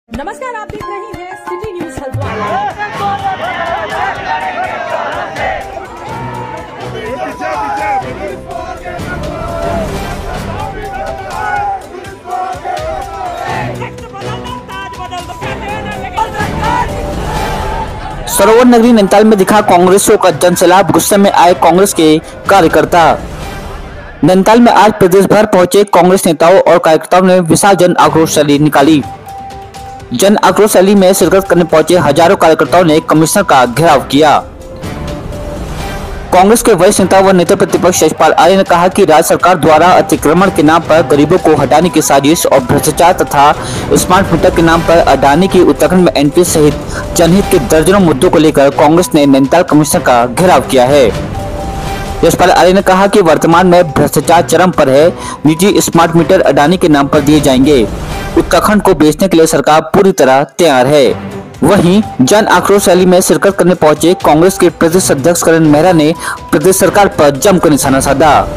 नमस्कार, आप देख रहे हैं सिटी न्यूज हल्द्वानी। सरोवर नगरी नैनीताल में दिखा कांग्रेसियों का जनसैलाब, गुस्से में आए कांग्रेस के कार्यकर्ता। नैनीताल में आज प्रदेश भर पहुंचे कांग्रेस नेताओं और कार्यकर्ताओं ने विशाल जन आक्रोश रैली निकाली। जन आक्रोश रैली में शिरकत करने पहुंचे हजारों कार्यकर्ताओं ने कमिश्नर का घेराव किया। कांग्रेस के वरिष्ठ नेता व नेता प्रतिपक्ष यशपाल आर्य ने कहा कि राज्य सरकार द्वारा अतिक्रमण के नाम पर गरीबों को हटाने की साजिश और भ्रष्टाचार तथा स्मार्ट मीटर के नाम पर अडानी की उत्तराखंड में एंट्री सहित जनहित के दर्जनों मुद्दों को लेकर कांग्रेस ने नैनीताल कमिश्नर का घेराव किया है। यशपाल आर्य ने कहा कि वर्तमान में भ्रष्टाचार चरम पर है। निजी स्मार्ट मीटर अडानी के नाम पर दिए जाएंगे। उत्तराखंड को बेचने के लिए सरकार पूरी तरह तैयार है। वहीं जन आक्रोश रैली में शिरकत करने पहुंचे कांग्रेस के प्रदेश अध्यक्ष करण मेहरा ने प्रदेश सरकार पर जमकर निशाना साधा।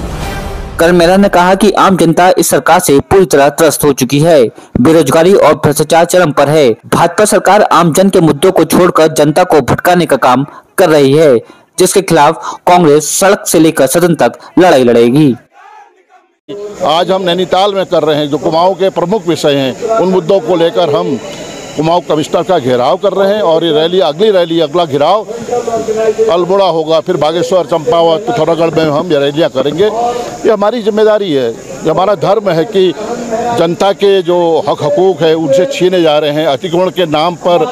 करण मेहरा ने कहा कि आम जनता इस सरकार से पूरी तरह त्रस्त हो चुकी है। बेरोजगारी और भ्रष्टाचार चरम पर है। भाजपा सरकार आम जन के मुद्दों को छोड़कर जनता को भटकाने का काम कर रही है, जिसके खिलाफ कांग्रेस सड़क से लेकर सदन तक लड़ाई लड़ेगी। आज हम नैनीताल में कर रहे हैं जो कुमाऊं के प्रमुख विषय हैं, उन मुद्दों को लेकर हम कुमाऊं कमिश्नर का घेराव कर रहे हैं। और ये रैली, अगला घेराव अल्मोड़ा होगा, फिर बागेश्वर, चंपावत, पिथौरागढ़ में हम ये रैलियाँ करेंगे। ये हमारी जिम्मेदारी है, ये हमारा धर्म है कि जनता के जो हक हकूक़ है उनसे छीने जा रहे हैं। अतिक्रमण के नाम पर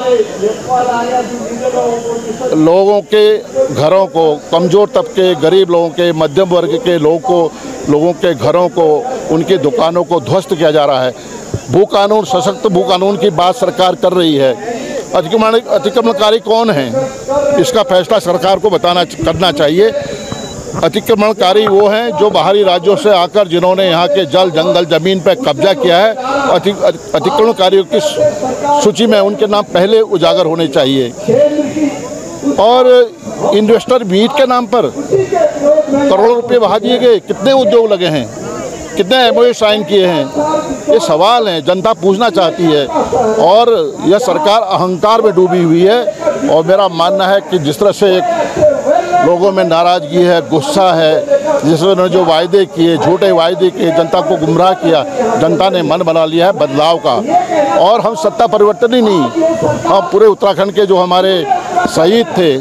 लोगों के घरों को, कमज़ोर तबके, गरीब लोगों के, मध्यम वर्ग के लोगों के घरों को, उनकी दुकानों को ध्वस्त किया जा रहा है। भू कानून, सशक्त भू कानून की बात सरकार कर रही है। अतिक्रमणकारी कौन है, इसका फैसला सरकार को करना चाहिए। अतिक्रमणकारी वो हैं जो बाहरी राज्यों से आकर जिन्होंने यहाँ के जल, जंगल, जमीन पर कब्जा किया है। अतिक्रमणकारियों की सूची में उनके नाम पहले उजागर होने चाहिए। और इन्वेस्टर मीट के नाम पर करोड़ों रुपए बहा दिए गए। कितने उद्योग लगे हैं, कितने एमओयू साइन किए हैं, ये सवाल हैं, जनता पूछना चाहती है। और यह सरकार अहंकार में डूबी हुई है। और मेरा मानना है कि जिस तरह से लोगों में नाराज़गी है, गुस्सा है, जिस तरह जो वायदे किए, झूठे वायदे किए, जनता को गुमराह किया, जनता ने मन बना लिया है बदलाव का। और हम सत्ता परिवर्तन ही नहीं, हम पूरे उत्तराखंड के जो हमारे शहीद थे,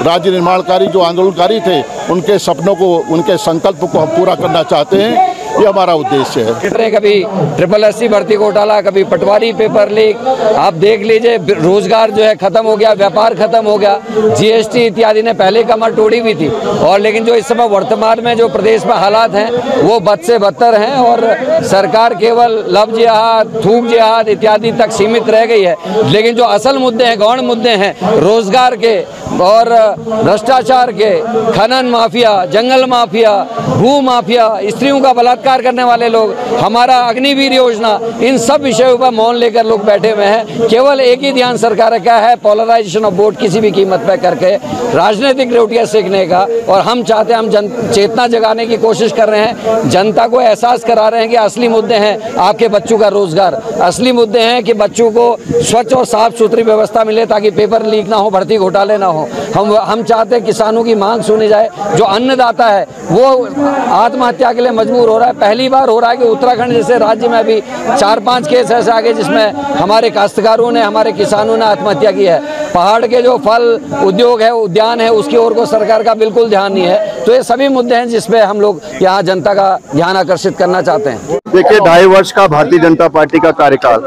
राज्य निर्माणकारी जो आंदोलनकारी थे, उनके सपनों को, उनके संकल्प को हम पूरा करना चाहते हैं। ये हमारा उद्देश्य है। कभी SSC भर्ती घोटाला, कभी पटवारी पेपर लीक, आप देख लीजिए। रोजगार जो है खत्म हो गया, व्यापार खत्म हो गया। GST इत्यादि ने पहले कमर तोड़ी भी थी। और लेकिन जो इस समय वर्तमान में जो प्रदेश में हालात हैं वो बद से बदतर हैं। और सरकार केवल लफ्ज़ जिहाद, थूक जिहाद इत्यादि तक सीमित रह गई है। लेकिन जो असल मुद्दे हैं, गौण मुद्दे हैं, रोजगार के और भ्रष्टाचार के, खनन माफिया, जंगल माफिया, भू माफिया, स्त्रियों का बलात्कार करने वाले लोग, हमारा अग्निवीर योजना, इन सब विषयों पर मौन लेकर लोग बैठे हुए हैं। केवल एक ही ध्यान सरकार का है, पोलराइजेशन ऑफ वोट किसी भी कीमत पर करके राजनीतिक रोटियां सेकने का। और हम चाहते हैं, हम चेतना जगाने की कोशिश कर रहे हैं, जनता को एहसास करा रहे हैं कि असली मुद्दे हैं आपके बच्चों का रोजगार, असली मुद्दे हैं कि बच्चों को स्वच्छ और साफ सुथरी व्यवस्था मिले ताकि पेपर लीक ना हो, भर्ती घोटाले ना हो। हम चाहते हैं किसानों की मांग सुनी जाए। जो अन्नदाता है वो आत्महत्या के लिए मजबूर हो रहा है। पहली बार हो रहा है कि उत्तराखंड जैसे राज्य में अभी 4-5 केस ऐसे आ गए जिसमें हमारे काश्तकारों ने, हमारे किसानों ने आत्महत्या की है। पहाड़ के जो फल उद्योग है, उद्यान है, उसकी ओर को सरकार का बिल्कुल ध्यान नहीं है। तो ये सभी मुद्दे हैं जिसपे हम लोग यहाँ जनता का ध्यान आकर्षित करना चाहते हैं। देखिए, 2.5 वर्ष का भारतीय जनता पार्टी का कार्यकाल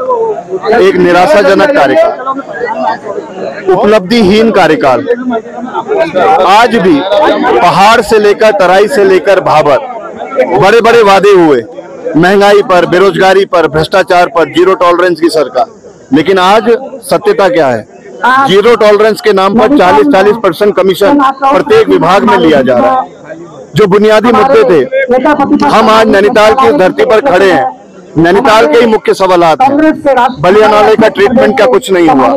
एक निराशाजनक कार्यकाल, उपलब्धिहीन कार्यकाल। आज भी पहाड़ से लेकर, तराई से लेकर भाबर बड़े बड़े वादे हुए, महंगाई पर, बेरोजगारी पर, भ्रष्टाचार पर, जीरो टॉलरेंस की सरकार। लेकिन आज सत्यता क्या है? जीरो टॉलरेंस के नाम पर 40% कमीशन प्रत्येक विभाग में लिया जा रहा है। जो बुनियादी मुद्दे थे, हम आज नैनीताल की धरती पर खड़े हैं। नैनीताल के ही मुख्य सवालात हैं। बलिया नाले का ट्रीटमेंट का कुछ नहीं हुआ।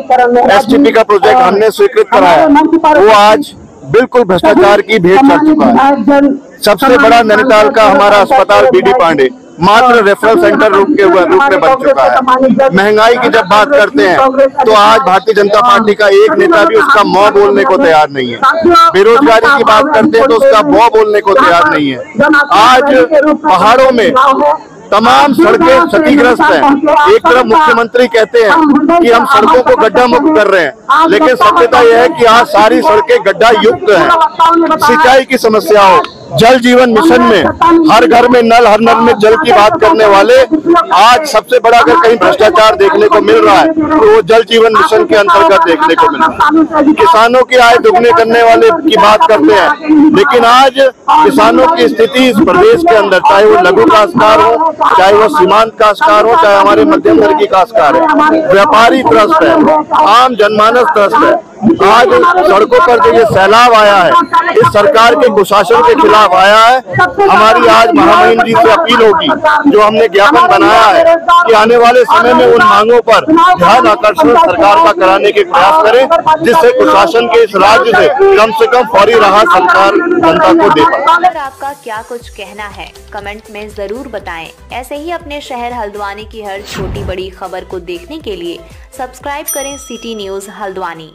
STP का प्रोजेक्ट हमने स्वीकृत कराया, वो आज बिल्कुल भ्रष्टाचार की भेंट चढ़ चुका है। सबसे बड़ा नैनीताल का हमारा अस्पताल BD पांडे मात्र रेफरल सेंटर रूप में बन चुका है। महंगाई की जब बात करते हैं तो आज भारतीय जनता पार्टी का एक नेता भी उसका मौ बोलने को तैयार नहीं है। बेरोजगारी की बात करते हैं तो उसका मौ बोलने को तैयार नहीं है। आज पहाड़ों में तमाम सड़कें क्षतिग्रस्त हैं। एक तरफ मुख्यमंत्री कहते हैं कि हम सड़कों को गड्ढा मुक्त कर रहे हैं, लेकिन सत्यता यह है कि आज सारी सड़कें गड्ढा युक्त हैं। सिंचाई की समस्या हो, जल जीवन मिशन में हर घर में नल, हर नल में जल की बात करने वाले आज सबसे बड़ा अगर कहीं भ्रष्टाचार देखने को मिल रहा है तो वो जल जीवन मिशन के अंतर्गत देखने को मिल रहा है। किसानों की आय दुगने करने वाले की बात करते हैं, लेकिन आज किसानों की स्थिति इस प्रदेश के अंदर, चाहे वो लघु काश्तकार हो, चाहे वो सीमांत काश्तकार हो, चाहे हमारे मध्यम वर्गीय काश्तकार है, व्यापारी त्रस्त है, आम जनमानस त्रस्त है। आज सड़कों पर जो ये सैलाब आया है, इस सरकार के कुशासन के खिलाफ आया है। हमारी आज महामहिम जी से अपील होगी, जो हमने ज्ञापन बनाया है, कि आने वाले समय में उन मांगों पर ध्यान आकर्षण सरकार का कराने के प्रयास करें, जिससे कुशासन के इस राज्य से कम फौरी राहत सरकार जनता को दे पाए। आपका क्या कुछ कहना है कमेंट में जरूर बताएं। ऐसे ही अपने शहर हल्द्वानी की हर छोटी बड़ी खबर को देखने के लिए सब्सक्राइब करें सिटी न्यूज़ हल्द्वानी।